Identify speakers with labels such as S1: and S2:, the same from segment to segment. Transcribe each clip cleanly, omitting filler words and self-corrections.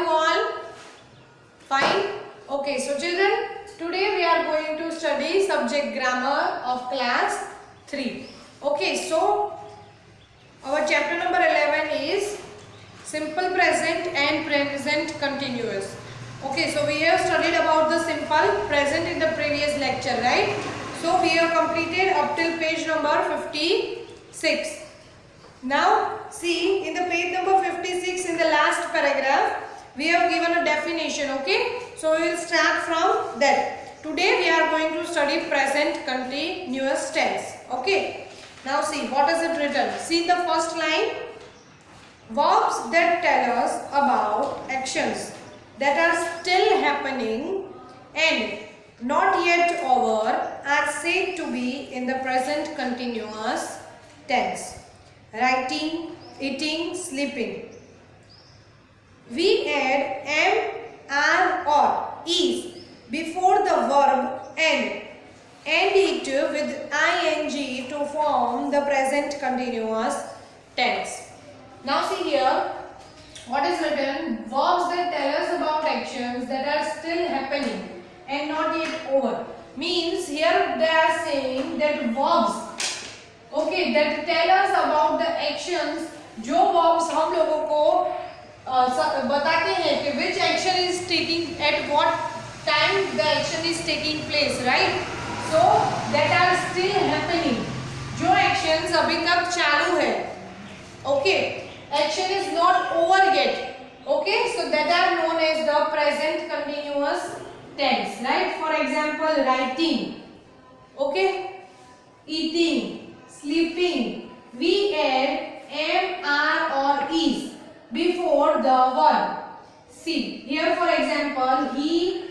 S1: you all? Fine? Okay, so children, today we are going to study subject grammar of class 3. Okay, so our chapter number 11 is simple present and present continuous. Okay, so we have studied about the simple present in the previous lecture, right? So we have completed up till page number 56. Now see, in the page number 56, in the last paragraph we have given a definition. Okay, so we will start from that. Today we are going to study present continuous tense. Okay, now see what is it written. See the first line. Verbs that tell us about actions that are still happening and not yet over are said to be in the present continuous tense. Writing, eating, sleeping. We add am, are, or, is before the verb and it with ing to form the present continuous tense. Now see here what is written. Verbs that tell us about actions that are still happening and not yet over. Means here they are saying that verbs, okay, that tell us about the actions. जो verbs हम लोगों को बताते हैं कि which action is taking at what time the action is taking place, right? So that are still happening. जो actions अभी तक चालू है, okay, action is not over yet, okay, so that are known as the present continuous tense, right? For example, writing, okay, eating, sleeping, we add am, are, or is before the verb. See here, for example, he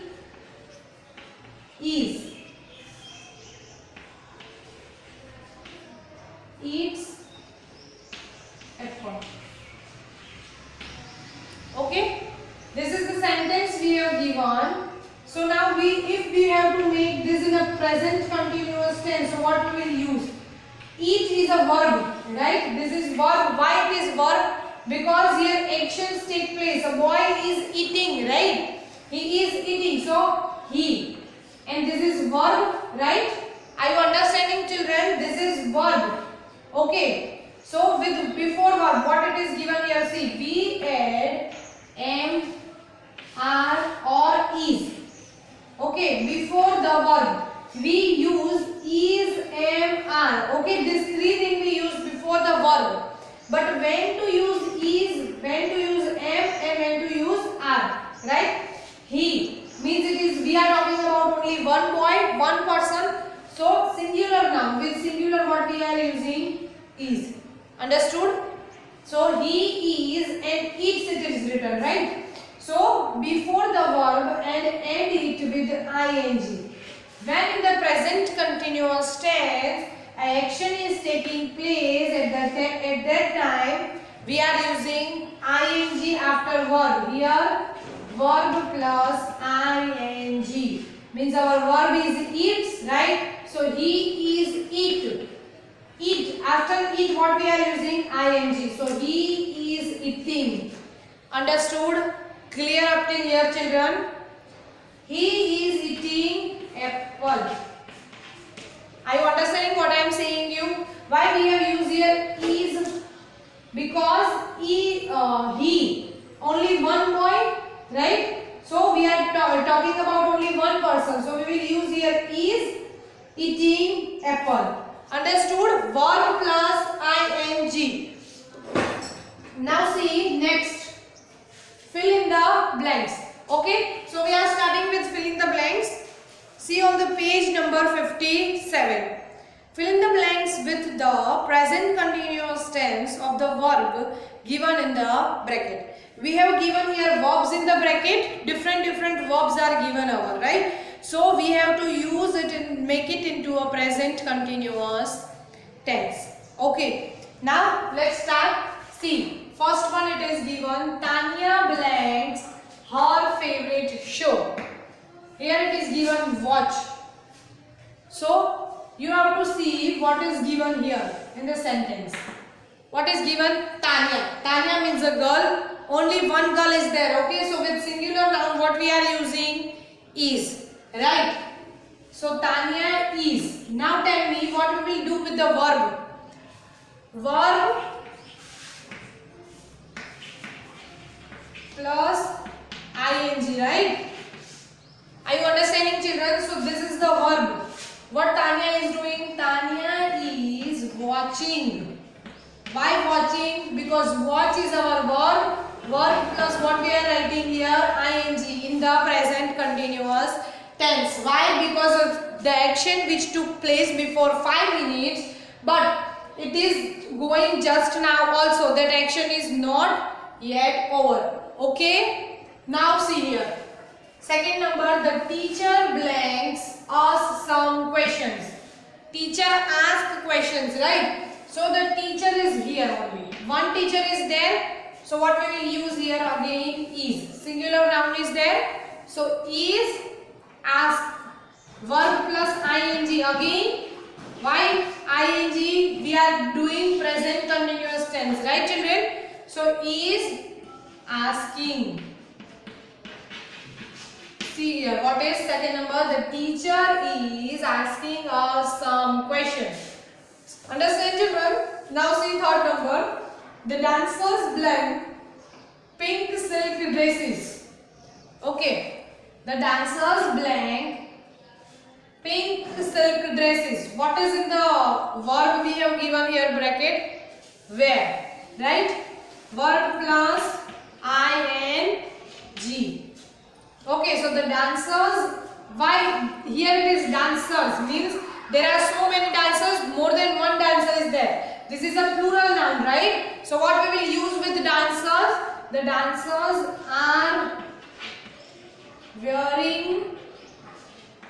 S1: is, eats apple. Okay, this is the sentence we have given. So now if we have to make this in a present continuous tense, so what we will use? Eat is a verb, right? This is verb. Why it is verb? Because here actions take place. A boy is eating, right? He is eating, so he. And this is verb, right? Are you understanding, children? This is verb. Okay. So with before verb, what it is given here? See, we add am, are, or is. Okay, before the verb we use is, am, are. Okay, these three things we use before the verb. But when to use is, when to use am, and when to use are, right? He means it is, we are talking about only one boy, one person. So singular noun, with singular what we are using is. Understood? So he is and eats, it is written, right? So before the verb and end it with ing. When in the present continuous tense action is taking place at that time, we are using ing after verb. Here verb plus ing means our verb is eats, right? So he is eat. Eat, after eat what we are using ing. So he is eating. Understood? Clear up till here, children? He is eating apple. Are you understanding what I am saying you? Why we have used here is? Because he only one boy, right? So we are talking about only one person. So we will use here is eating apple. Understood? Verb plus ing. Now see next. Fill in the blanks. Okay, so we are starting with filling the blanks. See on the page number 57. Fill in the blanks with the present continuous tense of the verb given in the bracket. We have given here verbs in the bracket. Different verbs are given over, right? So we have to use it and make it into a present continuous tense. Okay, now let's start. See. First one, it is given Tanya blanks her favorite show. Here it is given watch. So you have to see what is given here in the sentence. What is given? Tanya. Tanya means a girl. Only one girl is there. Okay, so with singular noun what we are using? Is. Right? So Tanya is. Now tell me what we will do with the verb. Verb plus ing, right? Are you understanding, children? So this is the verb. What Tanya is doing? Tanya is watching. Why watching? Because watch is our verb. Verb plus what we are writing here? ing in the present continuous tense. Why? Because of the action which took place before 5 minutes, but it is going just now also. That action is not yet over. Okay? Now see here. Second number, the teacher blanks ask some questions. Teacher asks questions, right? So the teacher is here only. One teacher is there. So what we will use here again is. Singular noun is there. So is ask. Verb plus ing again. Why ing? We are doing present continuous tense, right, children? So is asking. See here, what is second number? The teacher is asking us some questions. Understand, children? Now see third number. The dancers blank pink silk dresses. Okay. The dancers blank pink silk dresses. What is in the verb we have given here bracket? Wear. Right? Verb plus ing. Okay, so the dancers, why here it is dancers means there are so many dancers, more than one dancer is there. This is a plural noun, right? So what we will use with the dancers? The dancers are wearing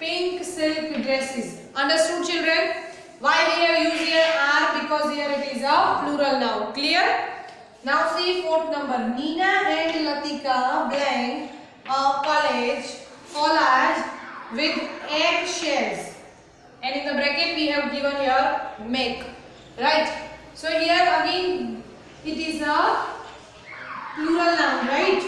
S1: pink silk dresses. Understood, children? Why we have used here are? Because here it is a plural noun. Clear? Now see fourth number. Nina and Latika blank a collage with egg shells, and in the bracket we have given here make, right? So here again it is a plural noun, right?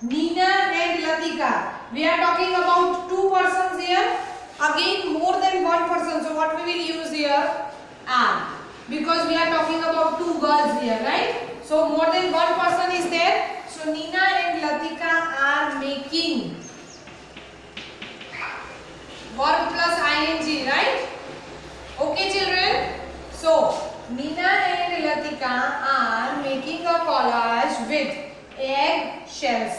S1: Nina and Latika. We are talking about two persons here. Again more than one person. So what we will use here? Are. Because we are talking about two girls here, right? So more than one person is there. So Nina and Latika are making. Verb plus ing, right? Okay, children. So Nina and Latika are making a collage with egg shells.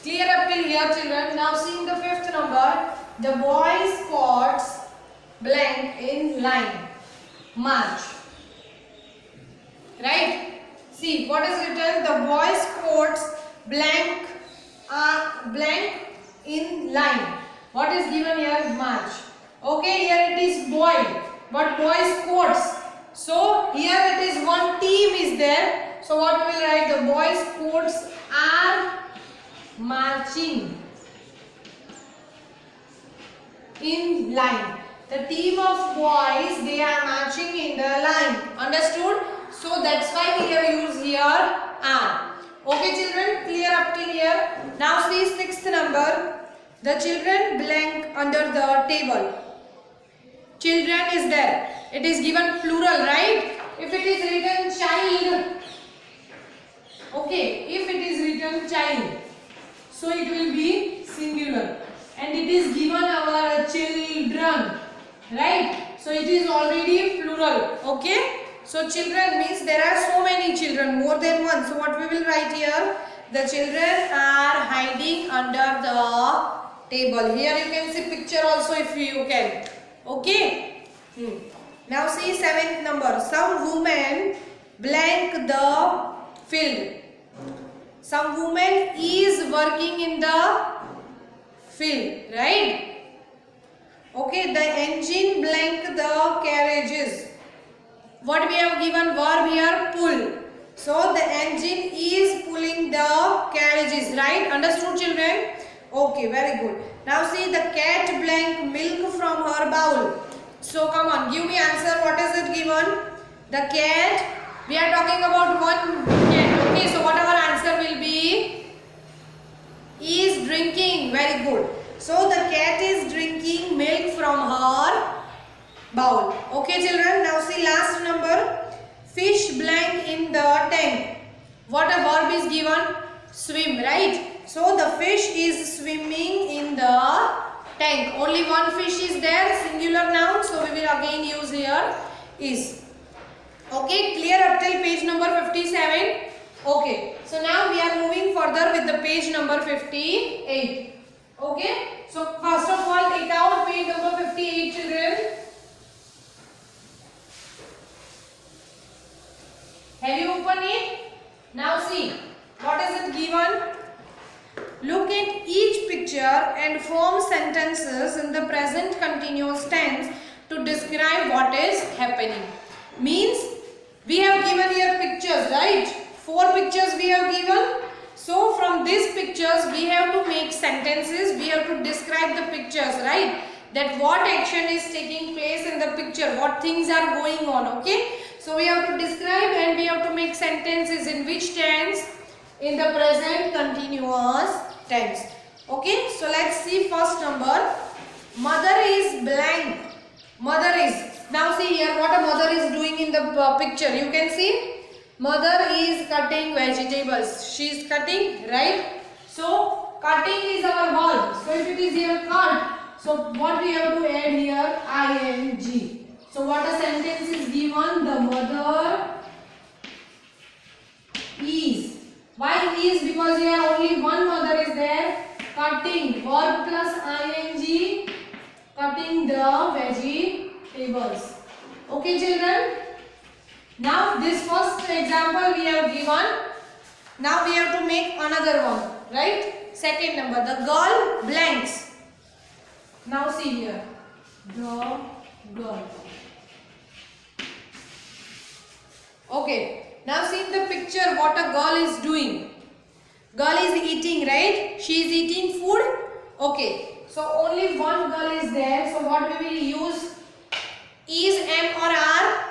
S1: Clear up till here, children. Now seeing the fifth number. The boy squats blank in line. March. Right? See what is written. The boy squats blank in line. What is given here? March. Okay, here it is boy, but boy squats. So here it is one team is there. So what we will write? The boy squats are marching in line. The team of boys, they are marching in the line. Understood? So that's why we have used here are. Okay, children, clear up till here. Now see sixth number. The children blank under the table. Children is there. It is given plural, right? If it is written child. Okay, if it is written child, so it will be singular. And it is given our children, right? So it is already plural. Okay? So children means there are so many children, more than one. So what we will write here? The children are hiding under the table. Here you can see picture also if you can. Okay? Now see seventh number. Some woman blank the field. Some woman is working in the field, right? Okay, the engine blank the carriages. What we have given verb here? Pull. So the engine is pulling the carriages, right? Understood, children? Okay, very good. Now see the cat blank milk from her bowl. So come on, give me answer. What is it given? The cat We are talking about one cat. Okay, so what our answer will be? Is drinking. Very good. So the cat is drinking milk from her bowl. Okay children, now see last number. Fish blank in the tank. What a verb is given? Swim, right? So the fish is swimming in the tank. Only one fish is there, singular noun. So we will again use here is. Okay, clear up till page number 57. Okay, so now we are moving further with the page number 58. Okay, so first of all take out page number 58 children. Have you opened it? Now see, what is it given? Look at each picture and form sentences in the present continuous tense to describe what is happening. Means we have given here pictures, right? 4 pictures we have given. So from these pictures we have to make sentences. We have to describe the pictures, right? That what action is taking place in the picture, what things are going on, okay? So we have to describe and we have to make sentences in which tense? In the present continuous tense. Okay, so let's see first number. Mother is blank. Mother is. Now see here what a mother is doing in the picture. You can see mother is cutting vegetables. She is cutting, right? So cutting is our verb. So if it is here cut, so what we have to add here? ing. So what a sentence is given? The mother is. Why is? Because here only one mother is there. Cutting. Verb plus ing. Cutting the vegetables. Okay children. Now this first example we have given. Now we have to make another one. Right? Second number. The girl blanks. Now see here. The girl. Okay. Now see in the picture what a girl is doing. Girl is eating, right? She is eating food. Okay. So only one girl is there. So what we will use? Is, am or are?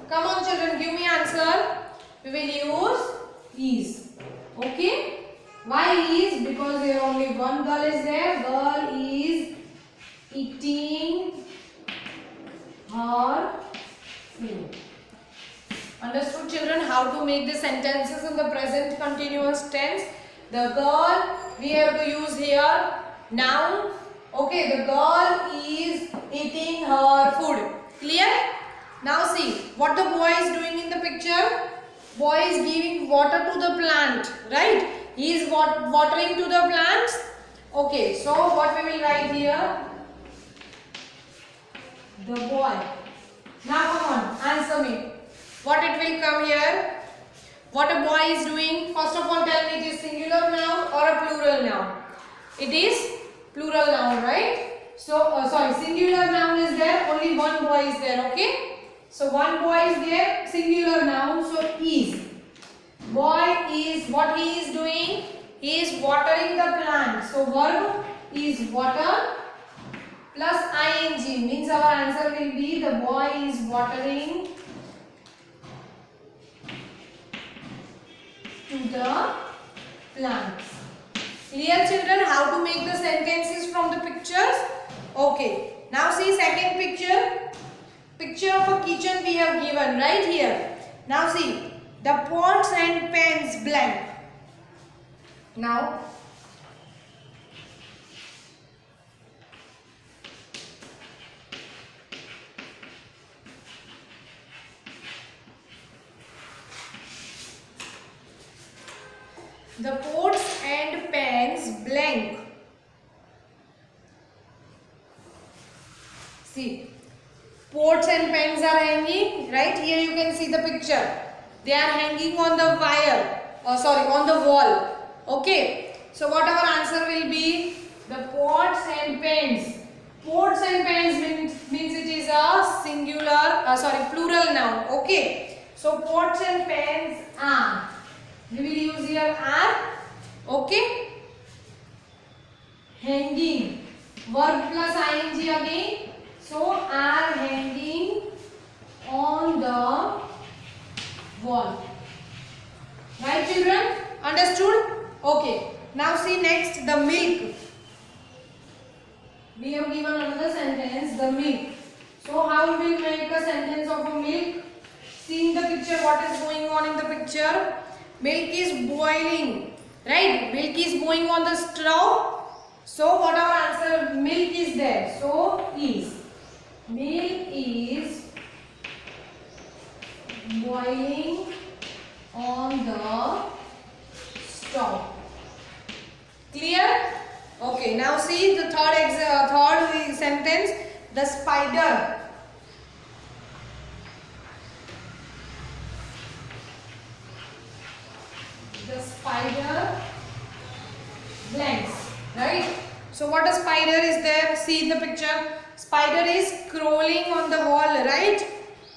S1: Come on children, give me answer. We will use is. Okay. Why is? Because there only one girl is there. Girl is eating her food. Understood children how to make the sentences in the present continuous tense? The girl, we have to use here noun. Okay, the girl is eating her food. Clear? Now see what the boy is doing in the picture. Boy is giving water to the plant, right? He is watering to the plants. Okay, so what we will write here? The boy. Now come on, answer me. What it will come here? What a boy is doing? First of all tell me it is singular noun or a plural noun? It is plural noun, right? So, sorry, singular noun is there, only one boy is there, okay? So, one boy is there, singular noun, so is. Boy is, what he is doing? He is watering the plant. So, verb is water plus ing means our answer will be the boy is watering to the plants. Clear children how to make the sentences from the pictures? Okay. Now see second picture. Picture of a kitchen we have given right here. Now see the pots and pans blank. Now the pots and pans blank. See, pots and pans are hanging. Right here you can see the picture. They are hanging on the wire. On the wall. Okay. So what our answer will be? The pots and pans. Pots and pans means it is a singular, plural noun. Okay. So pots and pans are. We will use here are. Okay. Hanging. Verb plus ing again. So are hanging on the wall. children? Understood? Okay. Now see next the milk. We have given another sentence, the milk. So how we will make a sentence of a milk? See in the picture what is going on in the picture. Milk is boiling, right? Milk is going on the stove. So what our answer? Milk is there. So is. Milk is boiling on the stove. Clear? Okay. Now see the third sentence. The spider. The spider blanks, right? So what a spider is there? See in the picture. Spider is crawling on the wall, right?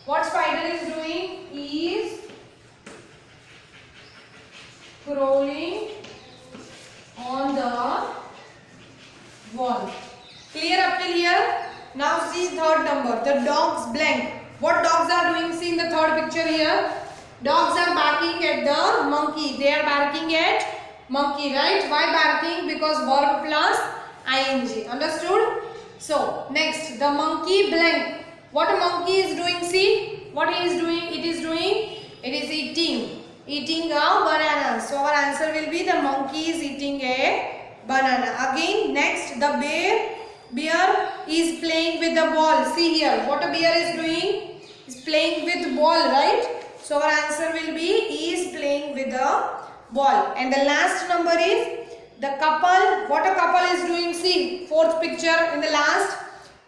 S1: What spider is doing? Is crawling on the wall. Clear up till here? Now see third number. The dogs blank. What dogs are doing? See in the third picture here. Dogs are barking at the monkey. They are barking at monkey, right? Why barking? Because verb plus ing. Understood? So next, the monkey blank. What a monkey is doing? See what he is doing. It is eating a banana. So our answer will be the monkey is eating a banana. Again next, the bear is playing with the ball. See here what a bear is doing. Is playing with ball, right? So our answer will be is playing with the ball. And the last number is the couple. What a couple is doing? See fourth picture in the last.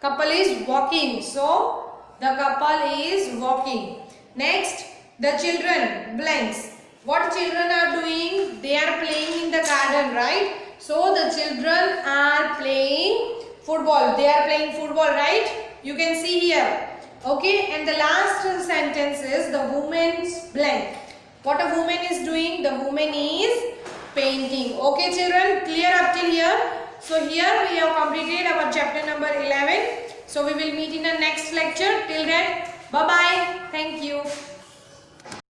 S1: Couple is walking. So the couple is walking. Next, the children blanks. What children are doing? They are playing in the garden, right? So the children are playing football. They are playing football, right? You can see here. Okay, and the last sentence is the woman's blank. What a woman is doing? The woman is painting. Okay children, clear up till here? So here we have completed our chapter number 11. So we will meet in the next lecture. Till then, bye bye. Thank you.